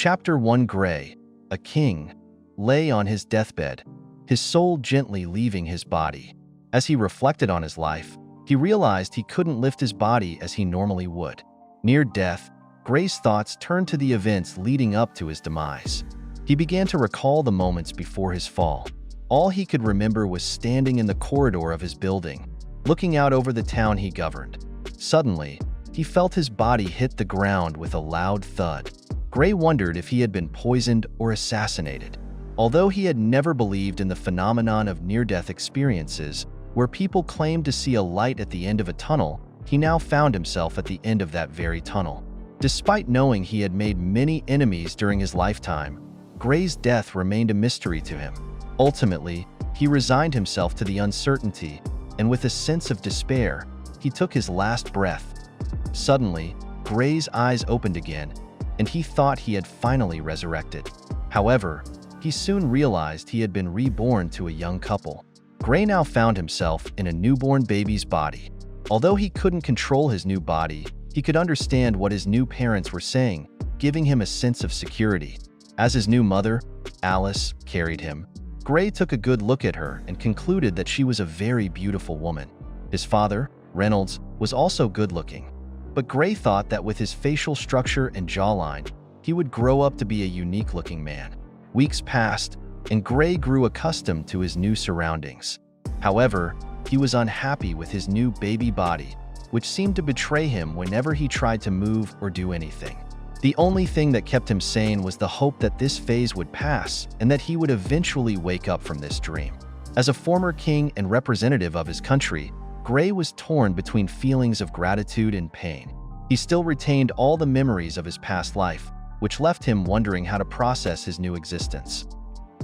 Chapter 1. Gray, a king, lay on his deathbed, his soul gently leaving his body. As he reflected on his life, he realized he couldn't lift his body as he normally would. Near death, Gray's thoughts turned to the events leading up to his demise. He began to recall the moments before his fall. All he could remember was standing in the corridor of his building, looking out over the town he governed. Suddenly, he felt his body hit the ground with a loud thud. Gray wondered if he had been poisoned or assassinated. Although he had never believed in the phenomenon of near-death experiences, where people claimed to see a light at the end of a tunnel, he now found himself at the end of that very tunnel. Despite knowing he had made many enemies during his lifetime, Gray's death remained a mystery to him. Ultimately, he resigned himself to the uncertainty, and with a sense of despair, he took his last breath. Suddenly, Gray's eyes opened again, and he thought he had finally resurrected. However, he soon realized he had been reborn to a young couple. Gray now found himself in a newborn baby's body. Although he couldn't control his new body, he could understand what his new parents were saying, giving him a sense of security. As his new mother, Alice, carried him, Gray took a good look at her and concluded that she was a very beautiful woman. His father, Reynolds, was also good-looking, but Gray thought that with his facial structure and jawline, he would grow up to be a unique-looking man. Weeks passed, and Gray grew accustomed to his new surroundings. However, he was unhappy with his new baby body, which seemed to betray him whenever he tried to move or do anything. The only thing that kept him sane was the hope that this phase would pass and that he would eventually wake up from this dream. As a former king and representative of his country, Gray was torn between feelings of gratitude and pain. He still retained all the memories of his past life, which left him wondering how to process his new existence.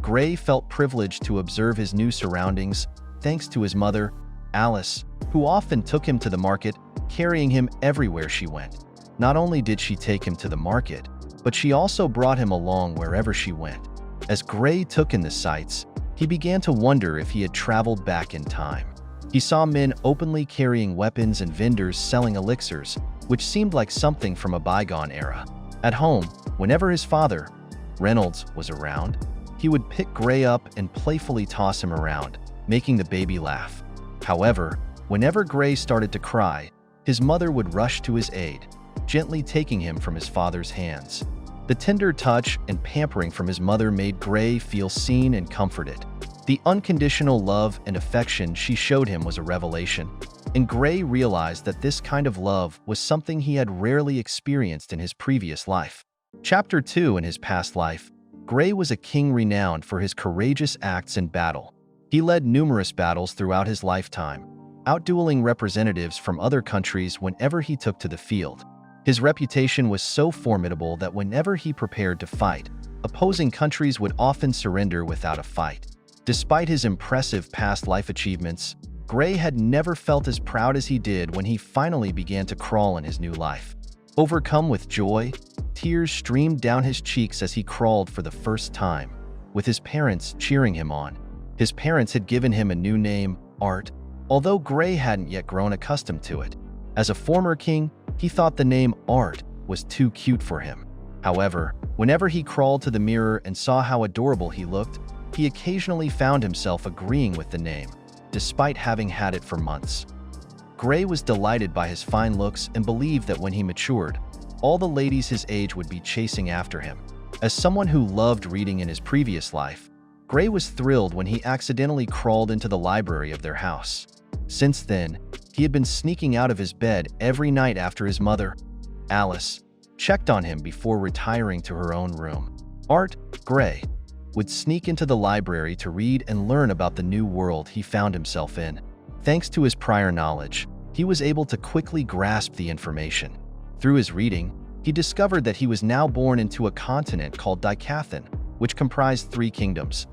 Gray felt privileged to observe his new surroundings, thanks to his mother, Alice, who often took him to the market, carrying him everywhere she went. Not only did she take him to the market, but she also brought him along wherever she went. As Gray took in the sights, he began to wonder if he had traveled back in time. He saw men openly carrying weapons and vendors selling elixirs, which seemed like something from a bygone era. At home, whenever his father, Reynolds, was around, he would pick Gray up and playfully toss him around, making the baby laugh. However, whenever Gray started to cry, his mother would rush to his aid, gently taking him from his father's hands. The tender touch and pampering from his mother made Gray feel seen and comforted. The unconditional love and affection she showed him was a revelation, and Gray realized that this kind of love was something he had rarely experienced in his previous life. Chapter 2. In his past life, Gray was a king renowned for his courageous acts in battle. He led numerous battles throughout his lifetime, outdueling representatives from other countries whenever he took to the field. His reputation was so formidable that whenever he prepared to fight, opposing countries would often surrender without a fight. Despite his impressive past life achievements, Gray had never felt as proud as he did when he finally began to crawl in his new life. Overcome with joy, tears streamed down his cheeks as he crawled for the first time, with his parents cheering him on. His parents had given him a new name, Art, although Gray hadn't yet grown accustomed to it. As a former king, he thought the name Art was too cute for him. However, whenever he crawled to the mirror and saw how adorable he looked, he occasionally found himself agreeing with the name, despite having had it for months. Gray was delighted by his fine looks and believed that when he matured, all the ladies his age would be chasing after him. As someone who loved reading in his previous life, Gray was thrilled when he accidentally crawled into the library of their house. Since then, he had been sneaking out of his bed every night after his mother, Alice, checked on him before retiring to her own room. Art, Gray, would sneak into the library to read and learn about the new world he found himself in. Thanks to his prior knowledge, he was able to quickly grasp the information. Through his reading, he discovered that he was now born into a continent called Dicathan, which comprised 3 kingdoms: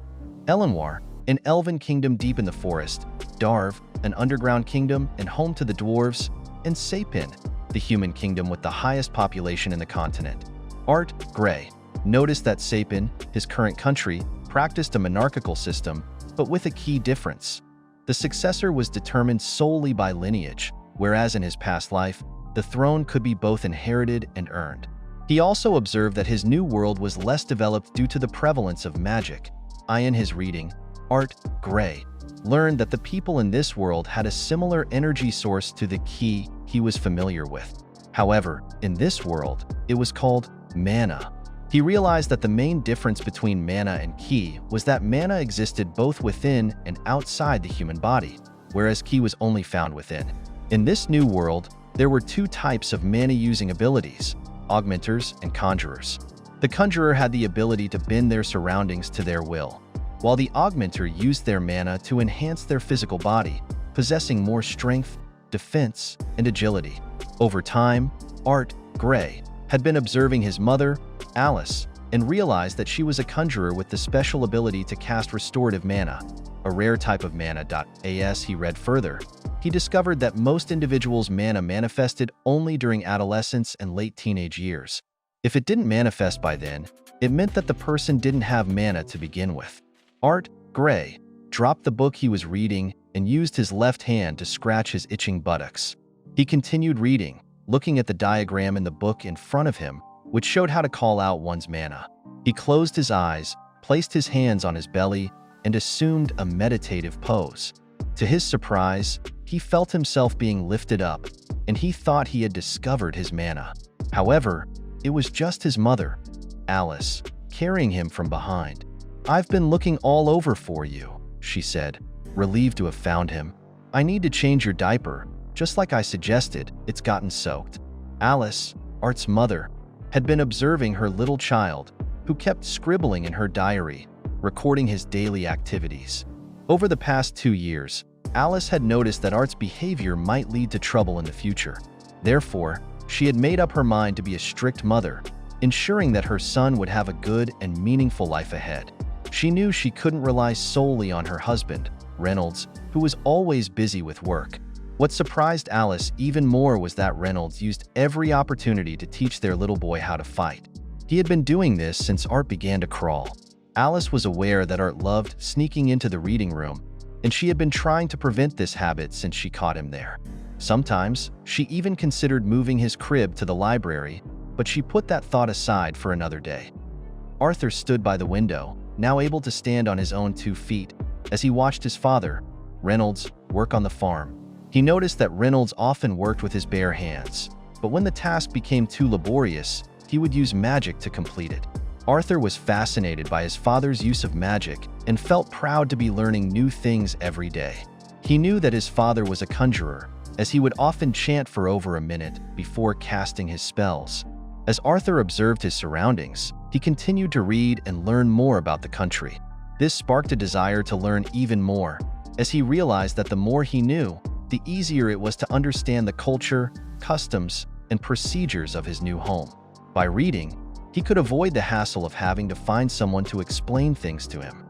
Elenwar, an elven kingdom deep in the forest; Darv, an underground kingdom and home to the dwarves; and Sapin, the human kingdom with the highest population in the continent. Art, Gray, noticed that Sapin, his current country, practiced a monarchical system, but with a key difference. The successor was determined solely by lineage, whereas in his past life, the throne could be both inherited and earned. He also observed that his new world was less developed due to the prevalence of magic. In his reading, Art Gray learned that the people in this world had a similar energy source to the ki he was familiar with. However, in this world, it was called mana. He realized that the main difference between mana and ki was that mana existed both within and outside the human body, whereas ki was only found within. In this new world, there were two types of mana-using abilities: augmenters and conjurers. The conjurer had the ability to bend their surroundings to their will, while the augmenter used their mana to enhance their physical body, possessing more strength, defense, and agility. Over time, Art Gray had been observing his mother, Alice, and realized that she was a conjurer with the special ability to cast restorative mana, a rare type of mana. As he read further, he discovered that most individuals' mana manifested only during adolescence and late teenage years. If it didn't manifest by then, it meant that the person didn't have mana to begin with. Art Gray dropped the book he was reading and used his left hand to scratch his itching buttocks. He continued reading, looking at the diagram in the book in front of him, which showed how to call out one's mana. He closed his eyes, placed his hands on his belly, and assumed a meditative pose. To his surprise, he felt himself being lifted up, and he thought he had discovered his mana. However, it was just his mother, Alice, carrying him from behind. "I've been looking all over for you," she said, relieved to have found him. "I need to change your diaper. Just like I suggested, it's gotten soaked." Alice, Art's mother, had been observing her little child, who kept scribbling in her diary, recording his daily activities. Over the past 2 years, Alice had noticed that Art's behavior might lead to trouble in the future. Therefore, she had made up her mind to be a strict mother, ensuring that her son would have a good and meaningful life ahead. She knew she couldn't rely solely on her husband, Reynolds, who was always busy with work. What surprised Alice even more was that Reynolds used every opportunity to teach their little boy how to fight. He had been doing this since Art began to crawl. Alice was aware that Art loved sneaking into the reading room, and she had been trying to prevent this habit since she caught him there. Sometimes, she even considered moving his crib to the library, but she put that thought aside for another day. Arthur stood by the window, now able to stand on his own 2 feet, as he watched his father, Reynolds, work on the farm. He noticed that Reynolds often worked with his bare hands, but when the task became too laborious, he would use magic to complete it. Arthur was fascinated by his father's use of magic and felt proud to be learning new things every day. He knew that his father was a conjurer, as he would often chant for over a minute before casting his spells. As Arthur observed his surroundings, he continued to read and learn more about the country. This sparked a desire to learn even more, as he realized that the more he knew, the easier it was to understand the culture, customs, and procedures of his new home. By reading, he could avoid the hassle of having to find someone to explain things to him.